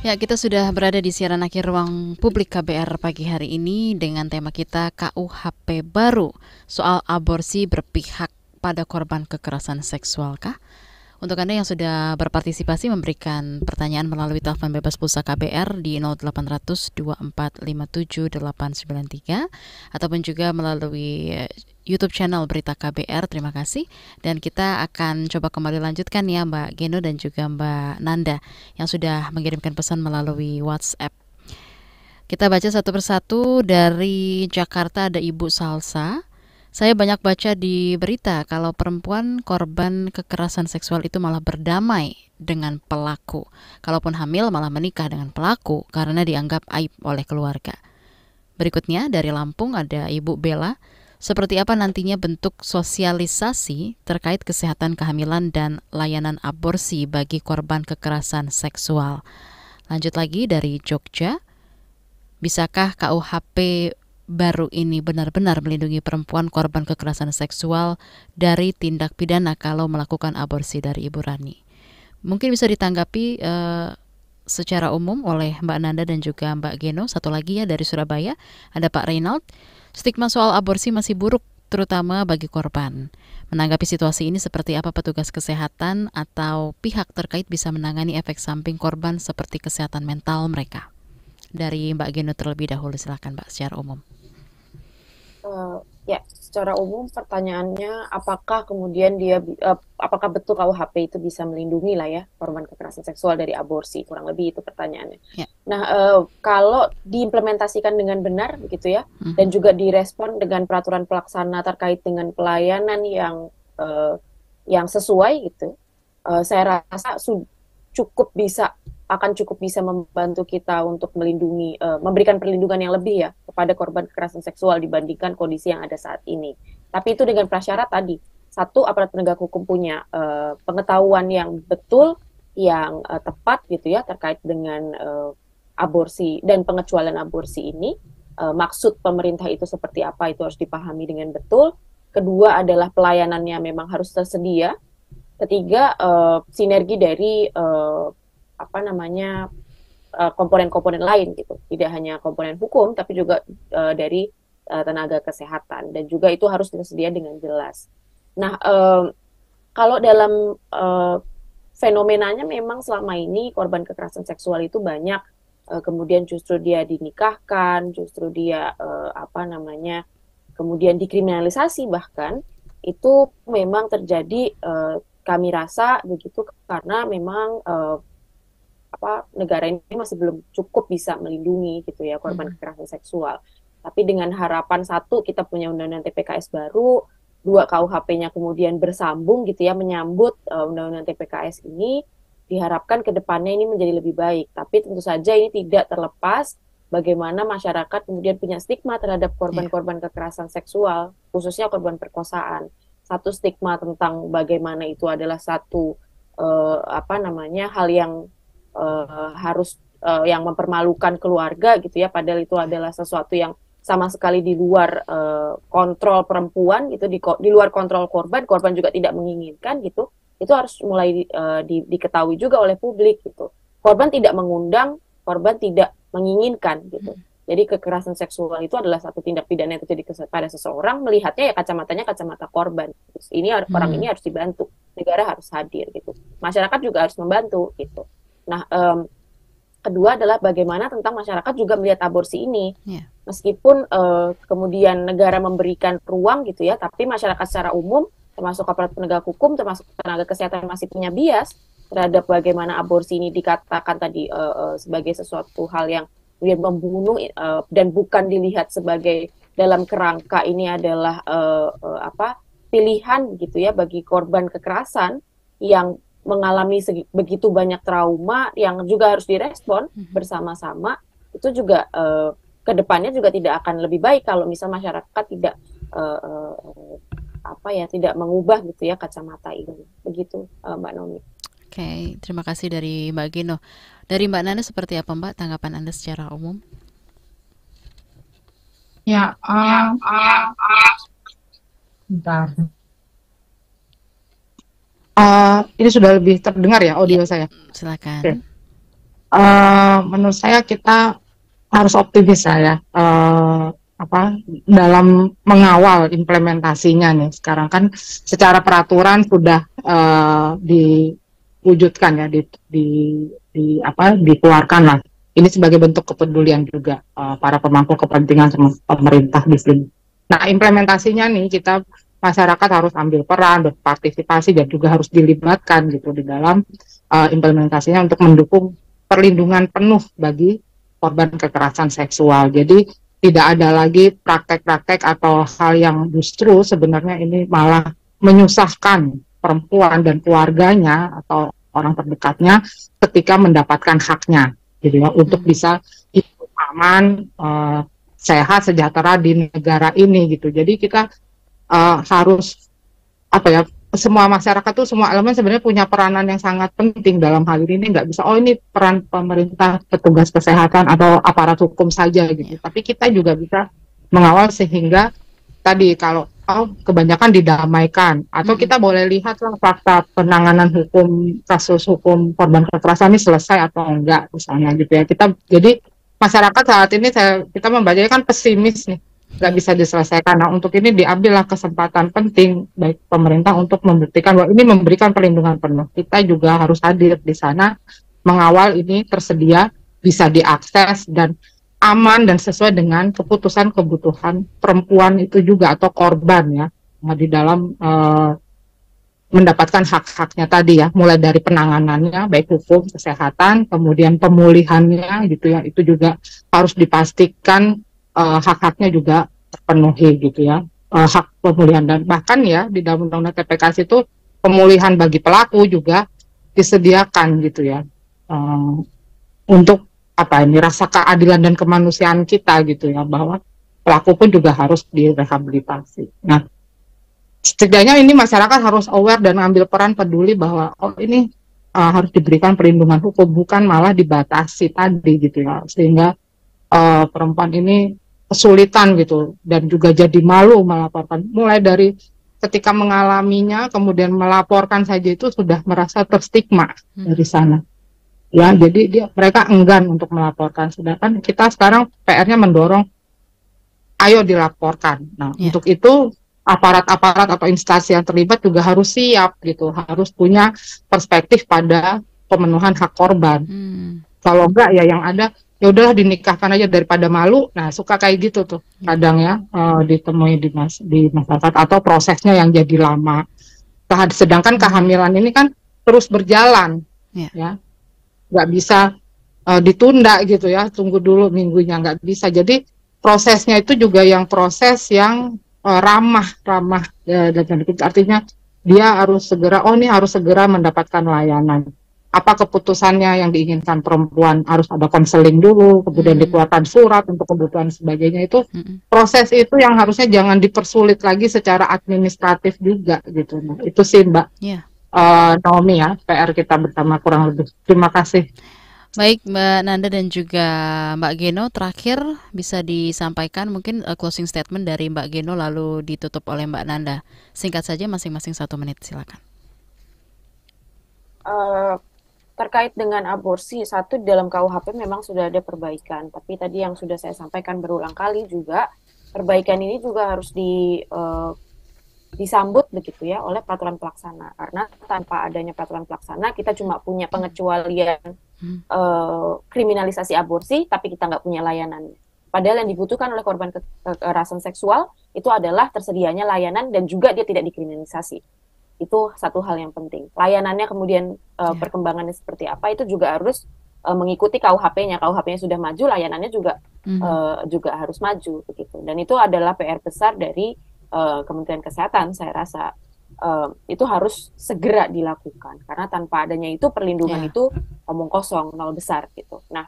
Ya, kita sudah berada di siaran akhir ruang publik KBR pagi hari ini dengan tema kita KUHP baru soal aborsi berpihak pada korban kekerasan seksual kah? Untuk Anda yang sudah berpartisipasi memberikan pertanyaan melalui telepon bebas pulsa KBR di 0800 2457 893 ataupun juga melalui YouTube channel Berita KBR. Terima kasih. Dan kita akan coba kembali lanjutkan ya Mbak Geno dan juga Mbak Nanda yang sudah mengirimkan pesan melalui WhatsApp. Kita baca satu persatu. Dari Jakarta ada Ibu Salsa. Saya banyak baca di berita kalau perempuan korban kekerasan seksual itu malah berdamai dengan pelaku. Kalaupun hamil malah menikah dengan pelaku karena dianggap aib oleh keluarga. Berikutnya dari Lampung ada Ibu Bella. Seperti apa nantinya bentuk sosialisasi terkait kesehatan kehamilan dan layanan aborsi bagi korban kekerasan seksual? Lanjut lagi dari Jogja. Bisakah KUHP baru ini benar-benar melindungi perempuan korban kekerasan seksual dari tindak pidana kalau melakukan aborsi? Dari Ibu Rani. Mungkin bisa ditanggapi secara umum oleh Mbak Nanda dan juga Mbak Geno. Satu lagi ya dari Surabaya ada Pak Reynald. Stigma soal aborsi masih buruk terutama bagi korban. Menanggapi situasi ini seperti apa petugas kesehatan atau pihak terkait bisa menangani efek samping korban seperti kesehatan mental mereka? Dari Mbak Geno terlebih dahulu, silakan Mbak secara umum. Ya, secara umum pertanyaannya apakah betul KUHP itu bisa melindungi lah ya korban kekerasan seksual dari aborsi, kurang lebih itu pertanyaannya. Ya. Nah, kalau diimplementasikan dengan benar begitu ya, dan juga direspon dengan peraturan pelaksana terkait dengan pelayanan yang sesuai gitu, saya rasa akan cukup bisa membantu kita untuk memberikan perlindungan yang lebih ya kepada korban kekerasan seksual dibandingkan kondisi yang ada saat ini. Tapi itu dengan prasyarat tadi, satu, aparat penegak hukum punya pengetahuan yang betul, yang tepat gitu ya terkait dengan aborsi dan pengecualian aborsi ini. Maksud pemerintah itu seperti apa itu harus dipahami dengan betul. Kedua adalah pelayanannya memang harus tersedia. Ketiga, sinergi dari komponen-komponen lain gitu, tidak hanya komponen hukum tapi juga dari tenaga kesehatan, dan juga itu harus tersedia dengan jelas. Nah, kalau dalam fenomenanya memang selama ini korban kekerasan seksual itu banyak kemudian justru dia dinikahkan, justru dia kemudian dikriminalisasi, bahkan itu memang terjadi, kami rasa begitu, karena memang negara ini masih belum cukup bisa melindungi gitu ya korban kekerasan seksual. Tapi dengan harapan, satu, kita punya undang-undang TPKS baru, dua, KUHP-nya kemudian bersambung gitu ya, menyambut undang-undang TPKS ini, diharapkan ke depannya ini menjadi lebih baik. Tapi tentu saja ini tidak terlepas bagaimana masyarakat kemudian punya stigma terhadap korban-korban kekerasan seksual, khususnya korban perkosaan. Satu, stigma tentang bagaimana itu adalah satu hal yang yang mempermalukan keluarga gitu ya, padahal itu adalah sesuatu yang sama sekali di luar kontrol perempuan gitu, di luar kontrol korban juga tidak menginginkan gitu. Itu harus mulai diketahui juga oleh publik gitu. Korban tidak mengundang, korban tidak menginginkan gitu. Jadi kekerasan seksual itu adalah satu tindak pidana yang terjadi pada seseorang, melihatnya ya kacamatanya kacamata korban. Terus orang ini harus dibantu, negara harus hadir gitu, masyarakat juga harus membantu gitu. Nah, kedua adalah bagaimana tentang masyarakat juga melihat aborsi ini. Meskipun kemudian negara memberikan ruang gitu ya, tapi masyarakat secara umum, termasuk aparat penegak hukum, termasuk tenaga kesehatan, masih punya bias terhadap bagaimana aborsi ini dikatakan tadi sebagai sesuatu hal yang membunuh, dan bukan dilihat sebagai dalam kerangka ini adalah pilihan gitu ya bagi korban kekerasan yang mengalami begitu banyak trauma yang juga harus direspon bersama-sama. Itu juga kedepannya juga tidak akan lebih baik kalau misal masyarakat tidak tidak mengubah gitu ya kacamata ini. Begitu Mbak Nomi. Oke, terima kasih dari Mbak Geno. Dari Mbak Nana seperti apa Mbak tanggapan Anda secara umum? Ya, bentar. Ini sudah lebih terdengar ya audio saya? Silakan. Oke. menurut saya kita harus optimis saya dalam mengawal implementasinya nih. Sekarang kan secara peraturan sudah diwujudkan ya, dikeluarkan lah. Ini sebagai bentuk kepedulian juga para pemangku kepentingan sama pemerintah di sini. Nah, implementasinya nih kita masyarakat harus ambil peran, berpartisipasi dan juga harus dilibatkan gitu di dalam implementasinya untuk mendukung perlindungan penuh bagi korban kekerasan seksual. Jadi tidak ada lagi praktek-praktek atau hal yang justru sebenarnya ini malah menyusahkan perempuan dan keluarganya atau orang terdekatnya ketika mendapatkan haknya, gitu ya, untuk bisa hidup aman, sehat, sejahtera di negara ini, gitu. Jadi kita harus semua masyarakat tuh, semua elemen sebenarnya punya peranan yang sangat penting dalam hal ini. Nggak bisa ini peran pemerintah, petugas kesehatan atau aparat hukum saja gitu, tapi kita juga bisa mengawal sehingga tadi kalau kebanyakan didamaikan, atau kita boleh lihat lah fakta penanganan hukum, kasus hukum korban kekerasan ini selesai atau enggak misalnya gitu ya. Jadi masyarakat saat ini kita membacanya kan pesimis nih, nggak bisa diselesaikan. Nah, untuk ini diambillah kesempatan penting baik pemerintah untuk membuktikan bahwa ini memberikan perlindungan penuh. Kita juga harus hadir di sana mengawal ini tersedia, bisa diakses dan aman dan sesuai dengan kebutuhan perempuan itu juga atau korban ya, di dalam mendapatkan hak-haknya tadi ya, mulai dari penanganannya baik hukum, kesehatan, kemudian pemulihannya gitu ya, itu juga harus dipastikan hak-haknya juga terpenuhi gitu ya, hak pemulihan. Dan bahkan ya di dalam undang-undang TPKS itu pemulihan bagi pelaku juga disediakan gitu ya, untuk rasa keadilan dan kemanusiaan kita gitu ya, bahwa pelaku pun juga harus direhabilitasi. Nah, setidaknya ini masyarakat harus aware dan ambil peran peduli bahwa ini harus diberikan perlindungan hukum, bukan malah dibatasi tadi gitu ya, sehingga perempuan ini kesulitan gitu dan juga jadi malu melaporkan. Mulai dari ketika mengalaminya kemudian melaporkan saja itu sudah merasa terstigma dari sana. Ya, jadi mereka enggan untuk melaporkan. Sedangkan kita sekarang PR-nya mendorong, ayo dilaporkan. Nah, untuk itu aparat-aparat atau instansi yang terlibat juga harus siap gitu, harus punya perspektif pada pemenuhan hak korban. Kalau enggak ya yang ada ya udahlah dinikahkan aja daripada malu. Nah, suka kayak gitu tuh kadang ya, ditemui di masyarakat, atau prosesnya yang jadi lama. Sedangkan kehamilan ini kan terus berjalan, ya. Nggak bisa ditunda gitu ya, tunggu dulu minggunya, nggak bisa. Jadi prosesnya itu juga yang proses yang ramah ya, dan artinya dia harus segera harus segera mendapatkan layanan. Apa keputusannya yang diinginkan perempuan, harus ada konseling dulu, kemudian dikeluarkan surat untuk kebutuhan sebagainya. Itu proses itu yang harusnya jangan dipersulit lagi secara administratif juga gitu. Nah, itu sih Mbak Naomi ya, PR kita bersama kurang lebih. Terima kasih. Baik Mbak Nanda dan juga Mbak Geno, terakhir bisa disampaikan mungkin closing statement dari Mbak Geno lalu ditutup oleh Mbak Nanda. Singkat saja masing-masing 1 menit, silakan. Terkait dengan aborsi, satu dalam KUHP memang sudah ada perbaikan, tapi tadi yang sudah saya sampaikan berulang kali juga, perbaikan ini juga harus disambut begitu ya oleh peraturan pelaksana, karena tanpa adanya peraturan pelaksana kita cuma punya pengecualian kriminalisasi aborsi, tapi kita nggak punya layanannya. Padahal yang dibutuhkan oleh korban kekerasan seksual itu adalah tersedianya layanan dan juga dia tidak dikriminalisasi. Itu satu hal yang penting. Layanannya kemudian perkembangannya seperti apa itu juga harus mengikuti KUHP-nya. KUHP-nya sudah maju, layanannya juga juga harus maju begitu. Dan itu adalah PR besar dari Kementerian Kesehatan, saya rasa itu harus segera dilakukan, karena tanpa adanya itu perlindungan itu omong kosong, nol besar gitu. Nah,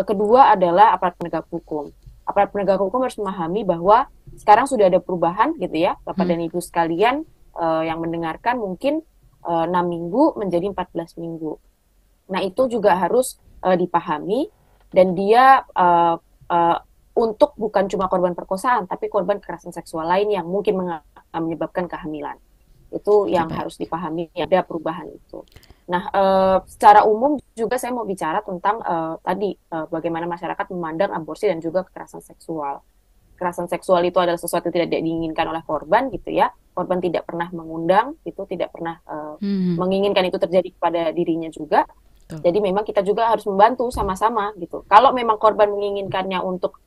kedua adalah aparat penegak hukum. Aparat penegak hukum harus memahami bahwa sekarang sudah ada perubahan gitu ya, Bapak dan Ibu sekalian yang mendengarkan, mungkin 6 minggu menjadi 14 minggu. Nah, itu juga harus dipahami, dan dia untuk bukan cuma korban perkosaan, tapi korban kekerasan seksual lain yang mungkin menyebabkan kehamilan. Itu yang harus dipahami, ada perubahan itu. Nah, secara umum juga saya mau bicara tentang tadi bagaimana masyarakat memandang aborsi dan juga kekerasan seksual. Kekerasan seksual itu adalah sesuatu yang tidak diinginkan oleh korban gitu ya. Korban tidak pernah mengundang, itu tidak pernah menginginkan itu terjadi kepada dirinya juga. Betul. Jadi memang kita juga harus membantu sama-sama gitu. Kalau memang korban menginginkannya untuk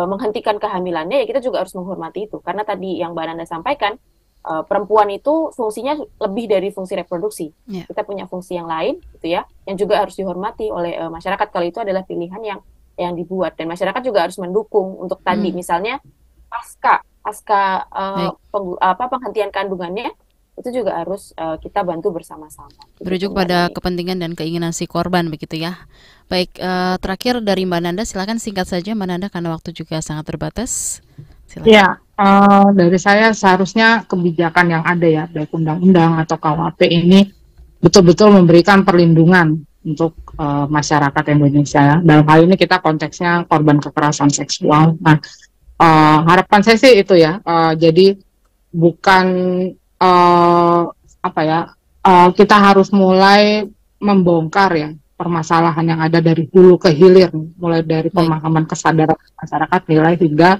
menghentikan kehamilannya, ya kita juga harus menghormati itu. Karena tadi yang Mbak Nanda sampaikan, perempuan itu fungsinya lebih dari fungsi reproduksi. Yeah. Kita punya fungsi yang lain gitu ya, yang juga harus dihormati oleh masyarakat kalau itu adalah pilihan yang dibuat, dan masyarakat juga harus mendukung untuk tadi misalnya pasca Baik. penghentian kandungannya itu juga harus kita bantu bersama-sama. Berujuk Begitu, Mbak pada Nani. kepentingan dan keinginan si korban begitu ya. Baik, terakhir dari Mbak Nanda, silakan singkat saja Mbak Nanda karena waktu juga sangat terbatas. Silakan. Ya, dari saya seharusnya kebijakan yang ada ya, baik undang-undang atau KUHP ini betul-betul memberikan perlindungan untuk masyarakat Indonesia ya. Dalam hal ini kita konteksnya korban kekerasan seksual. Nah, harapan saya sih itu ya, jadi bukan apa ya, kita harus mulai membongkar ya permasalahan yang ada dari hulu ke hilir, mulai dari Baik. pemahaman kesadaran masyarakat nilai hingga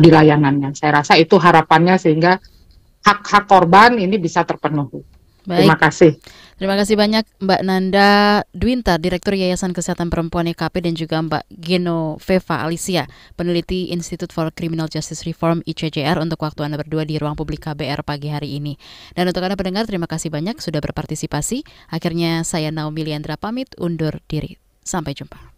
di layanannya. Saya rasa itu harapannya sehingga hak-hak korban ini bisa terpenuhi. Terima Baik, kasih. terima kasih banyak Mbak Nanda Dwintar, Direktur Yayasan Kesehatan Perempuan YKP, dan juga Mbak Genoveva Alicia, peneliti Institute for Criminal Justice Reform ICJR, untuk waktu Anda berdua di ruang publik KBR pagi hari ini. Dan untuk Anda pendengar, terima kasih banyak sudah berpartisipasi. Akhirnya saya Naomi Liandra pamit undur diri. Sampai jumpa.